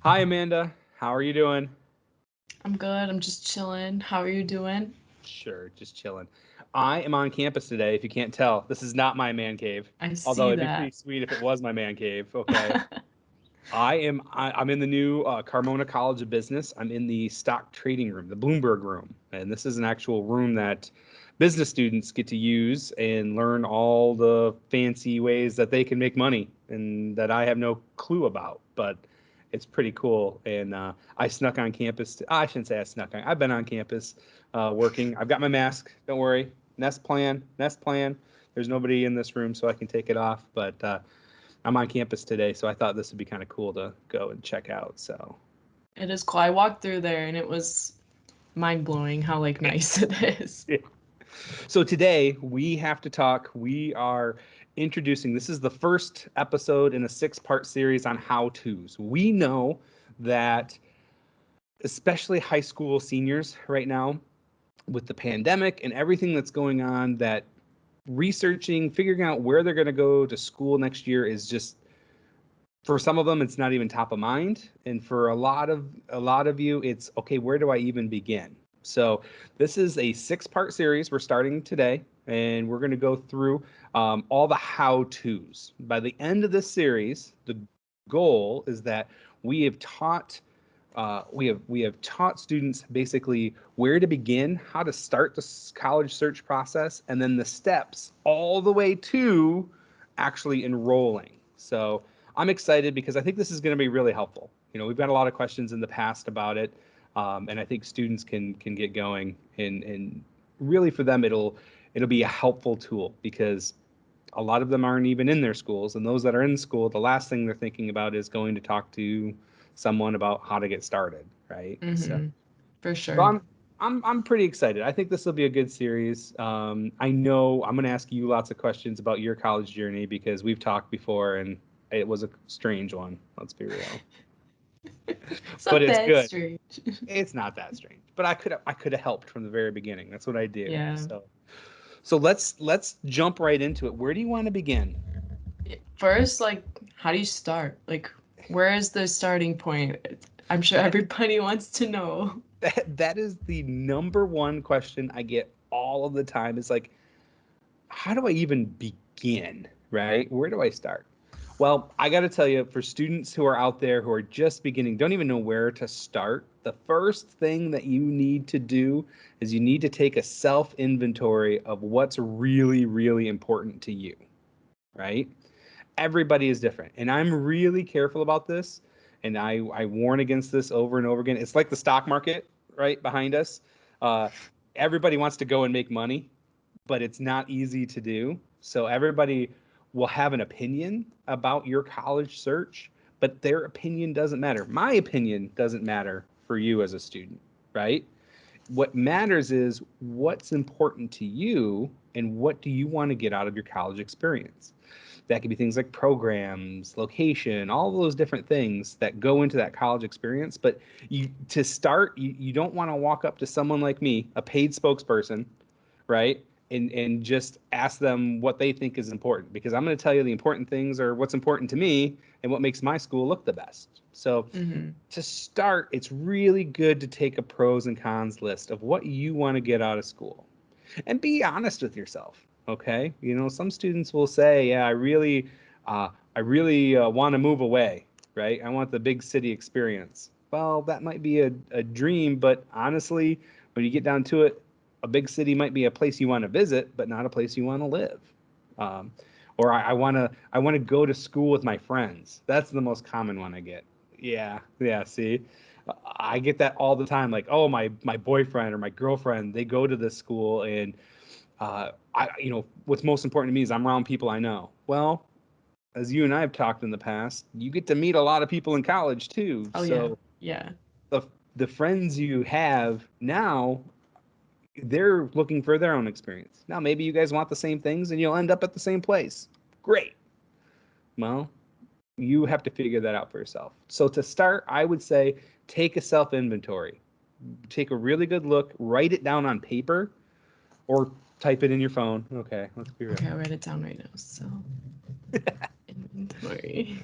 Hi, Amanda. How are you doing? I'm good. I'm just chilling. How are you doing? Sure, just chilling. I am on campus today. If you can't tell, this is not my man cave. I Although see it'd be pretty that. sweet if it was my man cave. Okay. I'm in the new Carmona College of Business. I'm in the stock trading room, the Bloomberg room, and this is an actual room that business students get to use and learn all the fancy ways that they can make money and that I have no clue about. But it's pretty cool. And I snuck on campus. I shouldn't say I snuck on. I've been on campus working. I've got my mask. Don't worry. Nest plan. Nest plan. There's nobody in this room, so I can take it off. But I'm on campus today, so I thought this would be kind of cool to go and check out. So, It is cool. I walked through there and it was mind blowing how nice it is. so today we have to talk. We are introducing. This is the first episode in a six-part series on how-tos. We know that, especially high school seniors right now, with the pandemic and everything that's going on, that researching, figuring out where they're going to go to school next year is just, for some of them it's not even top of mind, and for a lot of you it's okay, where do I even begin? So this is a six-part series we're starting today, and we're going to go through all the how to's. By the end of this series, the goal is that we have taught we have taught students basically where to begin, how to start the college search process, and then the steps all the way to actually enrolling. So I'm excited because I think this is going to be really helpful. We've got a lot of questions in the past about it, and I think students can get going, and really for them it'll be a helpful tool because a lot of them aren't even in their schools, and those that are in school, the last thing they're thinking about is going to talk to someone about how to get started, right? So, Mm-hmm. For so sure. I'm pretty excited. I think this will be a good series. I know I'm going to ask you lots of questions about your college journey because we've talked before, and it was a strange one. Let's be real, It's but not it's that good. strange. It's not that strange, but I could have helped from the very beginning. That's what I do. Yeah. So let's jump right into it. Where do you want to begin? First, how do you start? Where is the starting point? I'm sure That everybody wants to know. that is the number one question I get all of the time. Is like, how do I even begin? Right? Where do I start? Well, I got to tell you, for students who are out there who are just beginning, don't even know where to start, the first thing that you need to do is you need to take a self inventory of what's really, really important to you, right? Everybody is different. And I'm really careful about this. And I warn against this over and over again. It's like the stock market right behind us. Uh, Everybody wants to go and make money, but it's not easy to do. So everybody will have an opinion about your college search, but their opinion doesn't matter. My opinion doesn't matter for you as a student, right? What matters is what's important to you and what do you want to get out of your college experience. That could be things like programs, location, all those different things that go into that college experience. But to start, you don't want to walk up to someone like me, a paid spokesperson, right? And just ask them what they think is important, because I'm going to tell you the important things are what's important to me and what makes my school look the best. So Mm-hmm. to start, it's really good to take a pros and cons list of what you want to get out of school and be honest with yourself. Okay, some students will say, "Yeah, I really want to move away. Right? I want the big city experience." Well, that might be a dream, but honestly, when you get down to it, a big city might be a place you want to visit, but not a place you want to live. Um, or I want to go to school with my friends. That's the most common one I get. Yeah, yeah. See, I get that all the time. Like, oh, my boyfriend or my girlfriend, they go to this school, and what's most important to me is I'm around people I know. Well, as you and I have talked in the past, you get to meet a lot of people in college too. Oh, yeah. So Yeah. the the friends you have now, they're looking for their own experience. Now, maybe you guys want the same things, and you'll end up at the same place. Great. Well, you have to figure that out for yourself. So to start, I would say take a self inventory. Take a really good look, write it down on paper, or type it in your phone. Okay, let's be real. Okay, I'll write it down right now. So, inventory.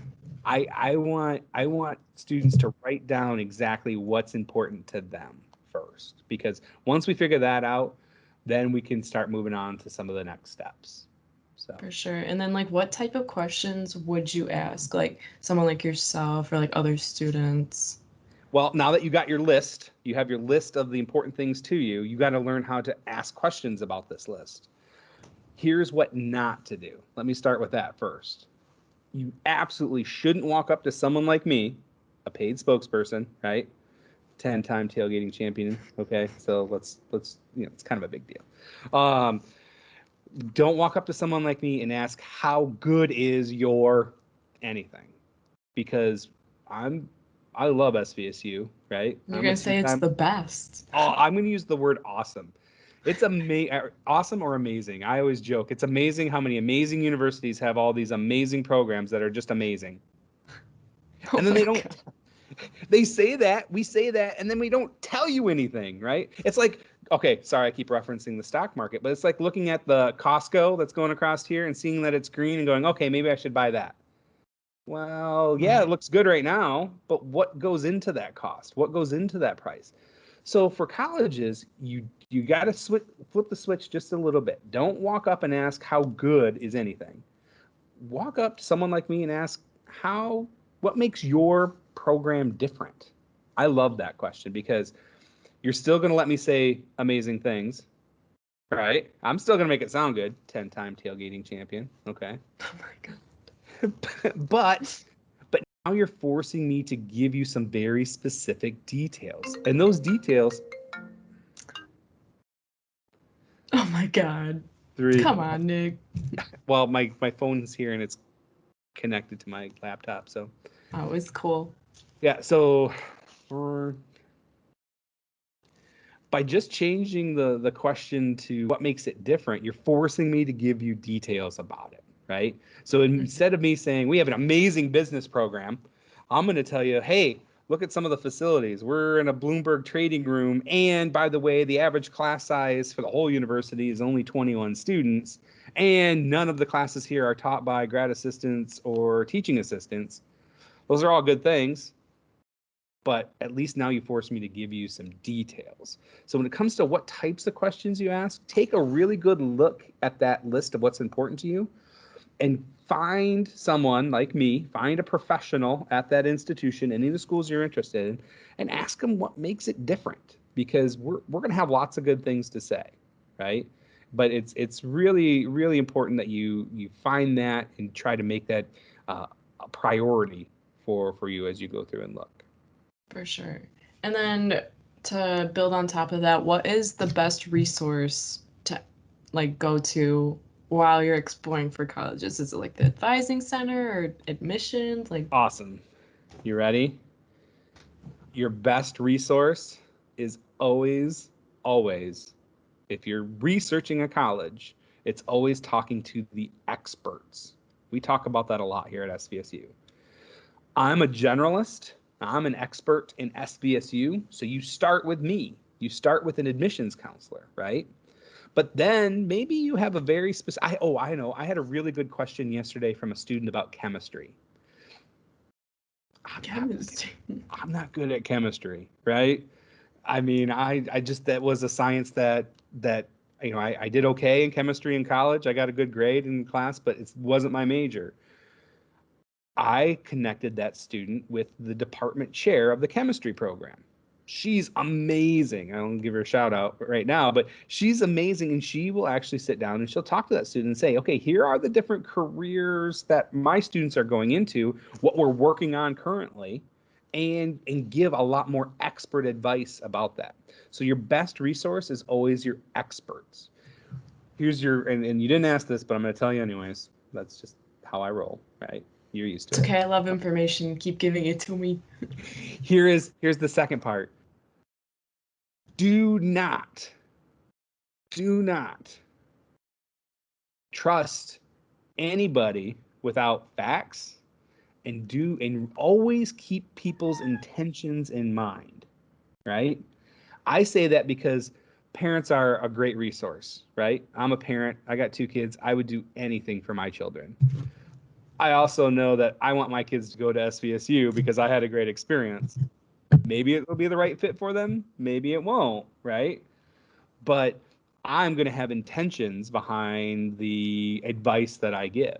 I want students to write down exactly what's important to them first, because once we figure that out, then we can start moving on to some of the next steps. So, For sure. And then like what type of questions would you ask? Like someone like yourself or like other students? well, now that you got your list, you have your list of the important things to you, you got to learn how to ask questions about this list. Here's what not to do. Let me start with that first. You absolutely shouldn't walk up to someone like me, a paid spokesperson, right? 10-time tailgating champion. Okay, so let's it's kind of a big deal. Don't walk up to someone like me and ask how good is your anything, because I'm I love SVSU, right? You're I'm a gonna say it's two-time. the best. Oh, I'm going to use the word awesome. It's awesome or amazing. I always joke. It's amazing how many amazing universities have all these amazing programs that are just amazing. Oh And then my they don't God. they say that, we say that, and then we don't tell you anything, right? It's like, okay, sorry, I keep referencing the stock market, but it's like looking at the Costco that's going across here and seeing that it's green and going, okay, maybe I should buy that. Well, yeah, it Right. looks good right now, but what goes into that cost? What goes into that price? So for colleges, you got to flip the switch just a little bit. Don't walk up and ask how good is anything. Walk up to someone like me and ask how what makes your program different. I love that question because you're still going to let me say amazing things, right? I'm still going to make it sound good. 10-time tailgating champion, okay? Oh my God. but but now you're forcing me to give you some very specific details. And those details, Oh my God. three, Come on, Nick. well, my phone's here and it's connected to my laptop. So Oh, it's cool. yeah, so for by just changing the question to what makes it different, you're forcing me to give you details about it, right? So Mhm. instead of me saying we have an amazing business program, I'm going to tell you, hey, look at some of the facilities. We're in a Bloomberg trading room, and by the way, the average class size for the whole university is only 21 students, and none of the classes here are taught by grad assistants or teaching assistants. Those are all good things, but at least now you force me to give you some details. So when it comes to what types of questions you ask, take a really good look at that list of what's important to you and find someone like me, find a professional at that institution, any of the schools you're interested in, and ask them what makes it different, because we're going to have lots of good things to say, right? But it's really really important that you find that and try to make that a priority for you as you go through and look. For sure. And then to build on top of that, what is the best resource to like go to while you're exploring for colleges? Is it like the advising center or admissions? Like, Awesome. You ready? Your best resource is always, if you're researching a college, it's always talking to the experts. We talk about that a lot here at SVSU. I'm a generalist. I'm an expert in SVSU. So you start with me. You start with an admissions counselor, right? But then maybe you have a very specific. Oh, I know. I had a really good question yesterday from a student about chemistry. I'm not chemistry. I'm not good at chemistry, right? I mean, I just that was a science that I did okay in chemistry in college. I got a good grade in class, but it wasn't my major. I connected that student with the department chair of the chemistry program. She's amazing. I don't give her a shout out right now, but she's amazing. And she will actually sit down and she'll talk to that student and say, okay, here are the different careers that my students are going into, what we're working on currently, and give a lot more expert advice about that. So your best resource is always your experts. Here's your, and you didn't ask this, but I'm going to tell you anyways. That's just how I roll, right? You're used It's to it. okay. I love information. Keep giving it to me. Here's the second part. Do not, do not trust anybody without facts, and always keep people's intentions in mind, right? I say that because parents are a great resource, right? I'm a parent. I got two kids. I would do anything for my children. I also know that I want my kids to go to SVSU because I had a great experience. Maybe it will be the right fit for them. Maybe it won't, right? But I'm going to have intentions behind the advice that I give.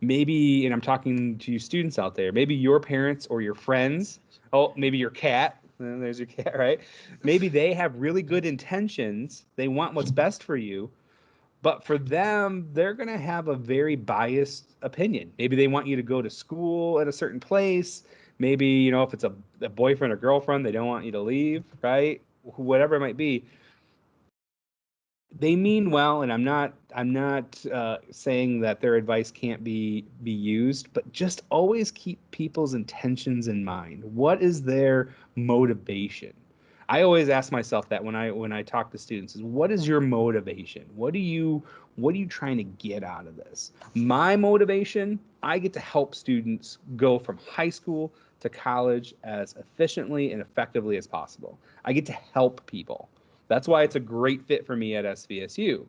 Maybe, and I'm talking to you students out there, maybe your parents or your friends, oh, maybe your cat, there's your cat, right? Maybe they have really good intentions. They want what's best for you, but for them, they're going to have a very biased opinion. Maybe they want you to go to school at a certain place. Maybe, if it's a boyfriend or girlfriend, they don't want you to leave, right? Whatever it might be, they mean well, and I'm not saying that their advice can't be used, but just always keep people's intentions in mind. What is their motivation? I always ask myself that when I talk to students is, what is your motivation? What are you trying to get out of this? My motivation, I get to help students go from high school to college as efficiently and effectively as possible. I get to help people. That's why it's a great fit for me at SVSU.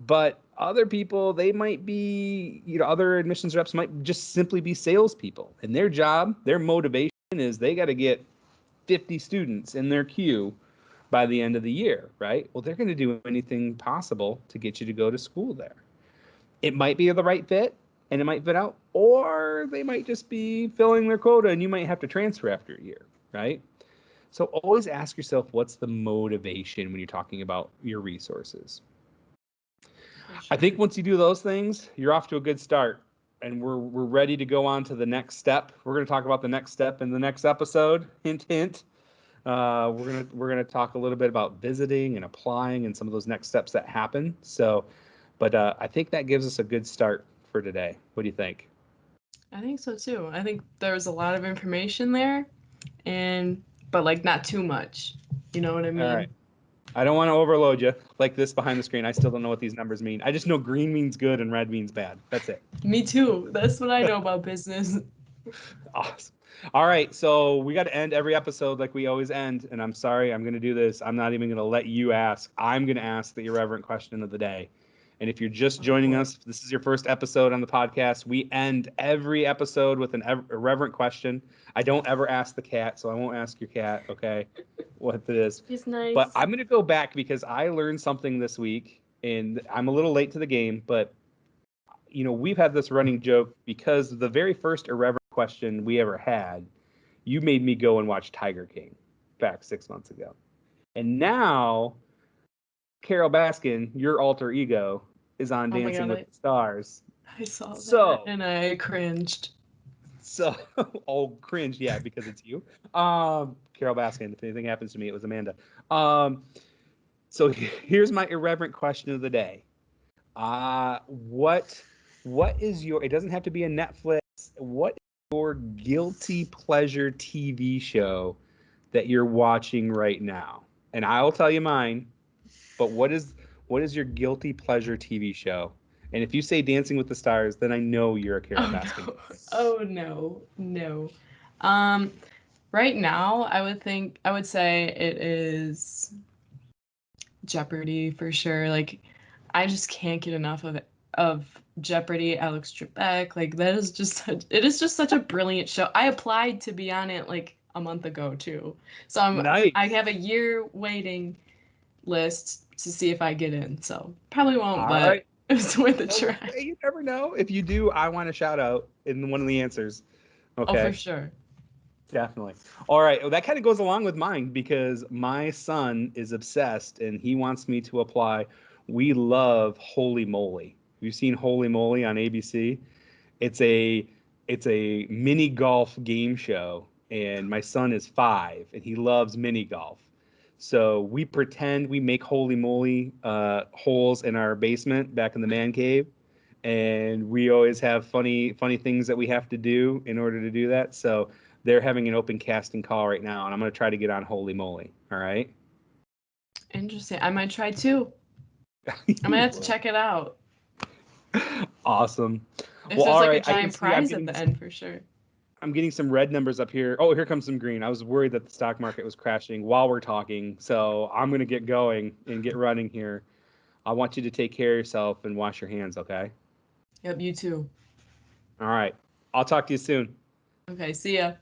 But other people, they might be, other admissions reps might just simply be salespeople. And their job, their motivation is they got to get 50 students in their queue by the end of the year, right? Well, they're going to do anything possible to get you to go to school there. It might be the right fit and it might fit out, or they might just be filling their quota and you might have to transfer after a year, right? So always ask yourself, what's the motivation when you're talking about your resources? I think once you do those things, you're off to a good start, and we're ready to go on to the next step. We're going to talk about the next step in the next episode. Hint, hint. We're gonna talk a little bit about visiting and applying and some of those next steps that happen. So, but I think that gives us a good start for today. What do you think? I think so too. I think there was a lot of information there, and but like not too much. You know what I All right. mean? I don't want to overload you like this behind the screen. I still don't know what these numbers mean. I just know green means good and red means bad. That's it. Me too. That's what I know about business. Awesome. All right. So we got to end every episode like we always end. And I'm sorry, I'm going to do this. I'm not even going to let you ask. I'm going to ask the irreverent question of the day. And if you're just joining us, if this is your first episode on the podcast, we end every episode with an irreverent question. I don't ever ask the cat, so I won't ask your cat, okay, what it is. He's nice. But I'm going to go back because I learned something this week, and I'm a little late to the game, but we've had this running joke because the very first irreverent question we ever had, you made me go and watch Tiger King back 6 months ago. And now Carol Baskin, your alter ego, is on Oh my Dancing god, with the Stars. I saw that So, and I cringed. so, oh, cringe, yeah, because it's you. Carol Baskin. If anything happens to me, it was Amanda. Um, so here's my irreverent question of the day. What is your? It doesn't have to be a Netflix. What is your guilty pleasure TV show that you're watching right now? And I'll tell you mine. But what is your guilty pleasure TV show? And if you say Dancing with the Stars, then I know you're a Carol Oh Baskin. no. Oh no. No. Um right now I would say it is Jeopardy for sure. Like I just can't get enough of Jeopardy, Alex Trebek. Like that is just it is just such a brilliant show. I applied to be on it like a month ago too. So I Nice. have a year waiting list to see if I get in. So probably won't, All but right. it's worth a Well, try. hey, you never know. If you do, I want a shout out in one of the answers. Oh, for Okay. sure. Definitely. All right. Well, that kind of goes along with mine because my son is obsessed and he wants me to apply. We love Holy Moly. You've seen Holy Moly on ABC? It's a it's a mini golf game show, and my son is 5 and he loves mini golf. So we pretend we make Holy Moly holes in our basement back in the man cave, and we always have funny things that we have to do in order to do that. So they're having an open casting call right now, and I'm going to try to get on Holy Moly. All right. Interesting. I might try too. I might You have to will. check it out. Awesome. If Well, there's all like a right. I can giant see prize at the end for sure. I'm getting some red numbers up here. Oh, here comes some green. I was worried that the stock market was crashing while we're talking. So I'm going to get going and get running here. I want you to take care of yourself and wash your hands, okay? Yep, you too. All right. I'll talk to you soon. Okay, see ya.